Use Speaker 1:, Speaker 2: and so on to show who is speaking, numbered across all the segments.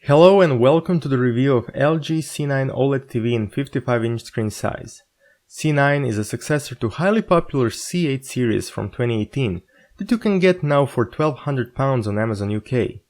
Speaker 1: Hello and welcome to the review of LG C9 OLED TV in 55-inch screen size. C9 is a successor to highly popular C8 series from 2018 that you can get now for £1,200 on Amazon UK.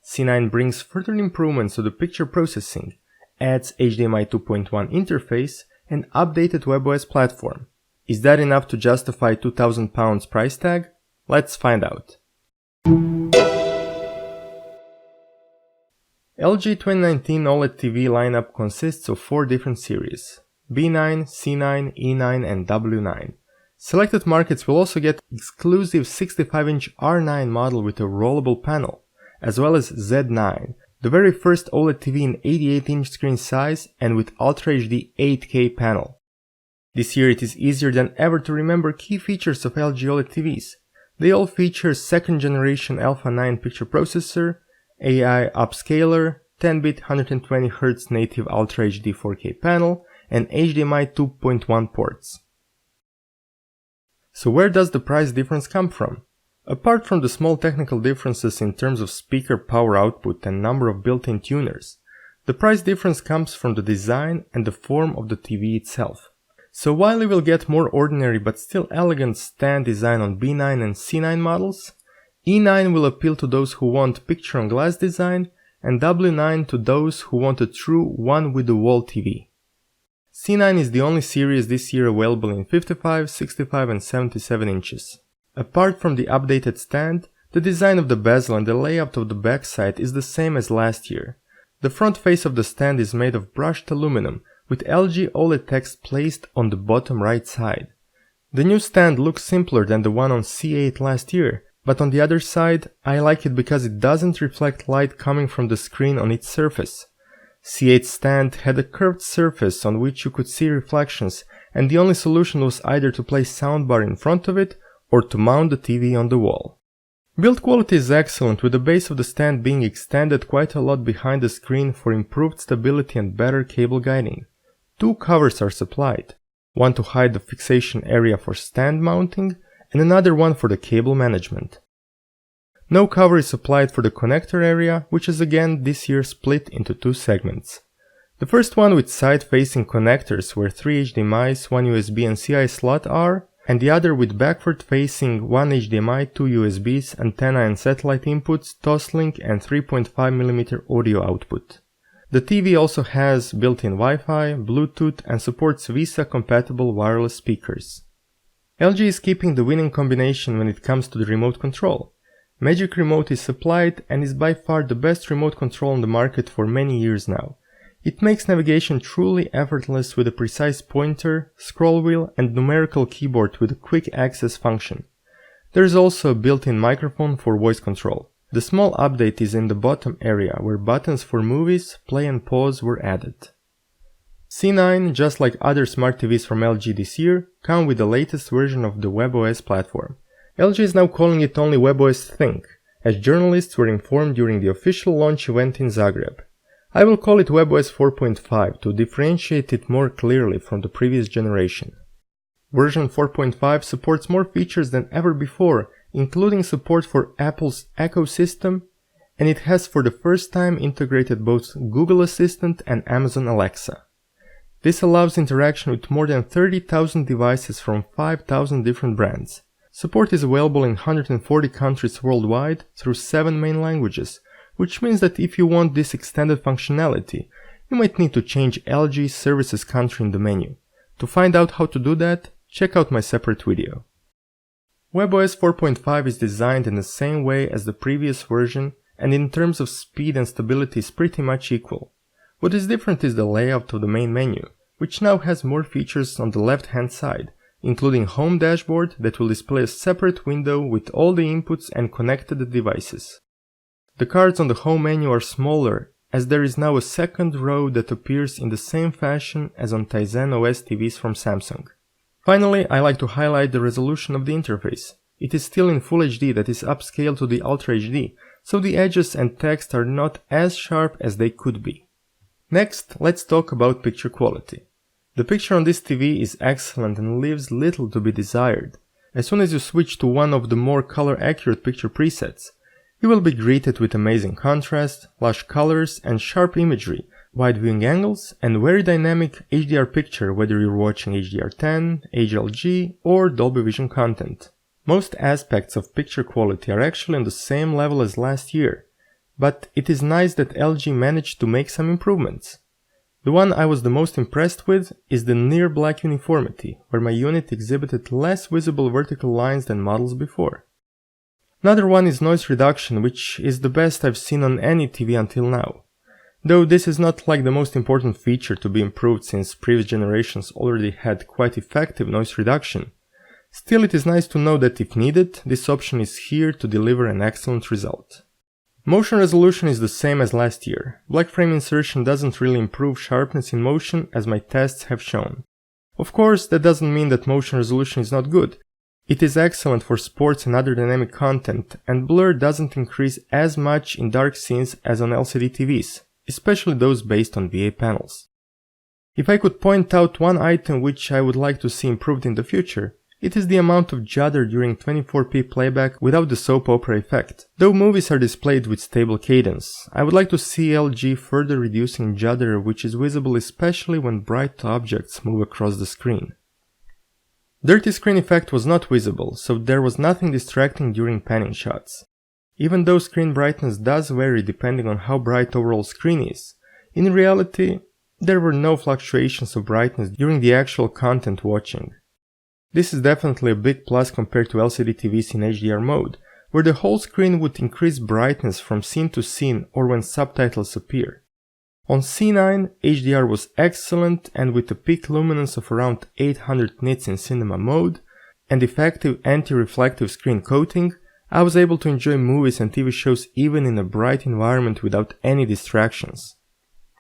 Speaker 1: C9 brings further improvements to the picture processing, adds HDMI 2.1 interface and updated WebOS platform. Is that enough to justify £2,000 price tag? Let's find out. LG 2019 OLED TV lineup consists of 4 different series: B9, C9, E9 and W9. Selected markets will also get exclusive 65-inch R9 model with a rollable panel, as well as Z9, the very first OLED TV in 88-inch screen size and with Ultra HD 8K panel. This year it is easier than ever to remember key features of LG OLED TVs. They all feature 2nd generation Alpha 9 picture processor, AI upscaler, 10-bit 120Hz native Ultra HD 4K panel, and HDMI 2.1 ports. So where does the price difference come from? Apart from the small technical differences in terms of speaker power output and number of built-in tuners, the price difference comes from the design and the form of the TV itself. So while you will get more ordinary but still elegant stand design on B9 and C9 models, E9 will appeal to those who want picture-on-glass design, and W9 to those who want a true one-with-the-wall TV. C9 is the only series this year available in 55, 65 and 77 inches. Apart from the updated stand, the design of the bezel and the layout of the backside is the same as last year. The front face of the stand is made of brushed aluminum, with LG OLED text placed on the bottom right side. The new stand looks simpler than the one on C8 last year, but on the other side, I like it because it doesn't reflect light coming from the screen on its surface. C8 stand had a curved surface on which you could see reflections, and the only solution was either to place soundbar in front of it or to mount the TV on the wall. Build quality is excellent, with the base of the stand being extended quite a lot behind the screen for improved stability and better cable guiding. 2 covers are supplied, one to hide the fixation area for stand mounting, and another one for the cable management. No cover is supplied for the connector area, which is again this year split into 2 segments. The first one with side-facing connectors where 3 HDMIs, 1 USB and CI slot are, and the other with backward-facing 1 HDMI, 2 USBs, antenna and satellite inputs, Toslink and 3.5mm audio output. The TV also has built-in Wi-Fi, Bluetooth and supports VESA-compatible wireless speakers. LG is keeping the winning combination when it comes to the remote control. Magic Remote is supplied and is by far the best remote control on the market for many years now. It makes navigation truly effortless with a precise pointer, scroll wheel and numerical keyboard with a quick access function. There is also a built-in microphone for voice control. The small update is in the bottom area where buttons for movies, play and pause were added. C9, just like other smart TVs from LG this year, come with the latest version of the WebOS platform. LG is now calling it only WebOS Think, as journalists were informed during the official launch event in Zagreb. I will call it WebOS 4.5 to differentiate it more clearly from the previous generation. Version 4.5 supports more features than ever before, including support for Apple's ecosystem, and it has for the first time integrated both Google Assistant and Amazon Alexa. This allows interaction with more than 30,000 devices from 5,000 different brands. Support is available in 140 countries worldwide through 7 main languages, which means that if you want this extended functionality, you might need to change LG Services country in the menu. To find out how to do that, check out my separate video. WebOS 4.5 is designed in the same way as the previous version, and in terms of speed and stability is pretty much equal. What is different is the layout of the main menu, which now has more features on the left-hand side, including Home Dashboard that will display a separate window with all the inputs and connected devices. The cards on the home menu are smaller, as there is now a second row that appears in the same fashion as on Tizen OS TVs from Samsung. Finally, I like to highlight the resolution of the interface. It is still in Full HD that is upscaled to the Ultra HD, so the edges and text are not as sharp as they could be. Next, let's talk about picture quality. The picture on this TV is excellent and leaves little to be desired. As soon as you switch to one of the more color-accurate picture presets, You will be greeted with amazing contrast, lush colors and sharp imagery, wide viewing angles, and very dynamic HDR picture whether you're watching HDR10, HLG, or Dolby Vision content. Most aspects of picture quality are actually on the same level as last year, but it is nice that LG managed to make some improvements. The one I was the most impressed with is the near black uniformity, where my unit exhibited less visible vertical lines than models before. Another one is noise reduction, which is the best I've seen on any TV until now. Though this is not like the most important feature to be improved since previous generations already had quite effective noise reduction, still it is nice to know that if needed, this option is here to deliver an excellent result. Motion resolution is the same as last year. Black frame insertion doesn't really improve sharpness in motion as my tests have shown. Of course, that doesn't mean that motion resolution is not good. It is excellent for sports and other dynamic content, and blur doesn't increase as much in dark scenes as on LCD TVs, especially those based on VA panels. If I could point out one item which I would like to see improved in the future, it is the amount of judder during 24p playback without the soap opera effect. Though movies are displayed with stable cadence, I would like to see LG further reducing judder, which is visible especially when bright objects move across the screen. Dirty screen effect was not visible, so there was nothing distracting during panning shots. Even though screen brightness does vary depending on how bright overall screen is, in reality, there were no fluctuations of brightness during the actual content watching. This is definitely a big plus compared to LCD TVs in HDR mode, where the whole screen would increase brightness from scene to scene or when subtitles appear. On C9, HDR was excellent, and with a peak luminance of around 800 nits in cinema mode and effective anti-reflective screen coating, I was able to enjoy movies and TV shows even in a bright environment without any distractions.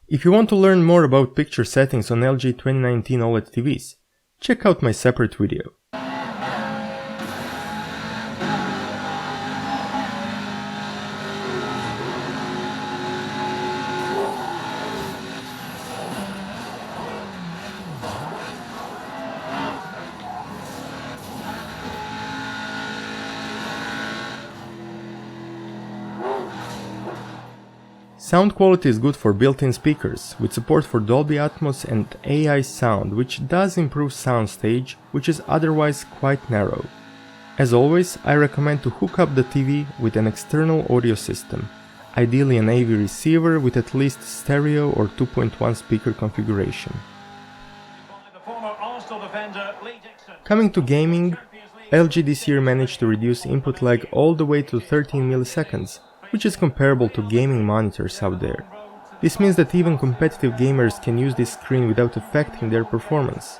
Speaker 1: If you want to learn more about picture settings on LG 2019 OLED TVs, check out my separate video. Sound quality is good for built-in speakers, with support for Dolby Atmos and AI sound, which does improve soundstage, which is otherwise quite narrow. As always, I recommend to hook up the TV with an external audio system, ideally an AV receiver with at least stereo or 2.1 speaker configuration. Coming to gaming, LG this year managed to reduce input lag all the way to 13 milliseconds, which is comparable to gaming monitors out there. This means that even competitive gamers can use this screen without affecting their performance.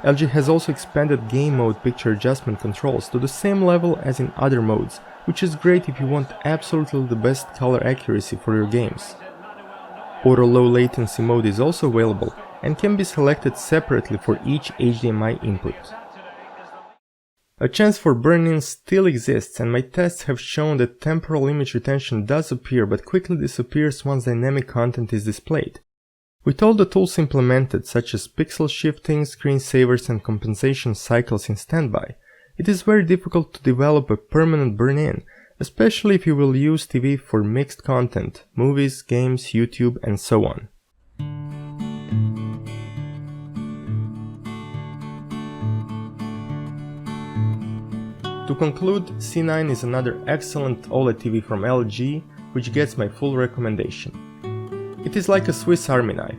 Speaker 1: LG has also expanded game mode picture adjustment controls to the same level as in other modes, which is great if you want absolutely the best color accuracy for your games. Auto low latency mode is also available and can be selected separately for each HDMI input. A chance for burn-in still exists, and my tests have shown that temporal image retention does appear but quickly disappears once dynamic content is displayed. With all the tools implemented, such as pixel shifting, screensavers and compensation cycles in standby, it is very difficult to develop a permanent burn-in, especially if you will use TV for mixed content, movies, games, YouTube and so on. To conclude, C9 is another excellent OLED TV from LG, which gets my full recommendation. It is like a Swiss Army knife,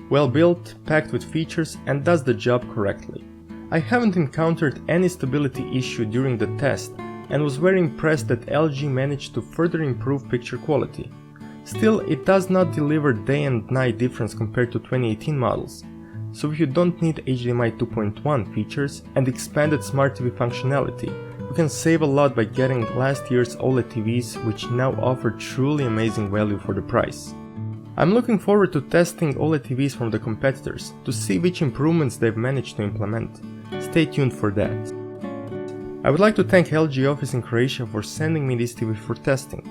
Speaker 1: well built, packed with features and does the job correctly. I haven't encountered any stability issue during the test and was very impressed that LG managed to further improve picture quality. Still, it does not deliver day and night difference compared to 2018 models, so if you don't need HDMI 2.1 features and expanded Smart TV functionality, you can save a lot by getting last year's OLED TVs, which now offer truly amazing value for the price. I'm looking forward to testing OLED TVs from the competitors to see which improvements they've managed to implement. Stay tuned for that. I would like to thank LG office in Croatia for sending me this TV for testing.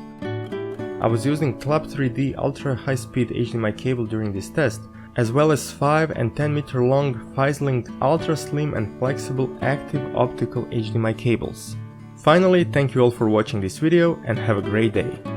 Speaker 1: I was using Club 3D ultra high-speed HDMI cable during this test, as well as 5 and 10 meter long Physling ultra slim and flexible active optical HDMI cables. Finally, thank you all for watching this video and have a great day.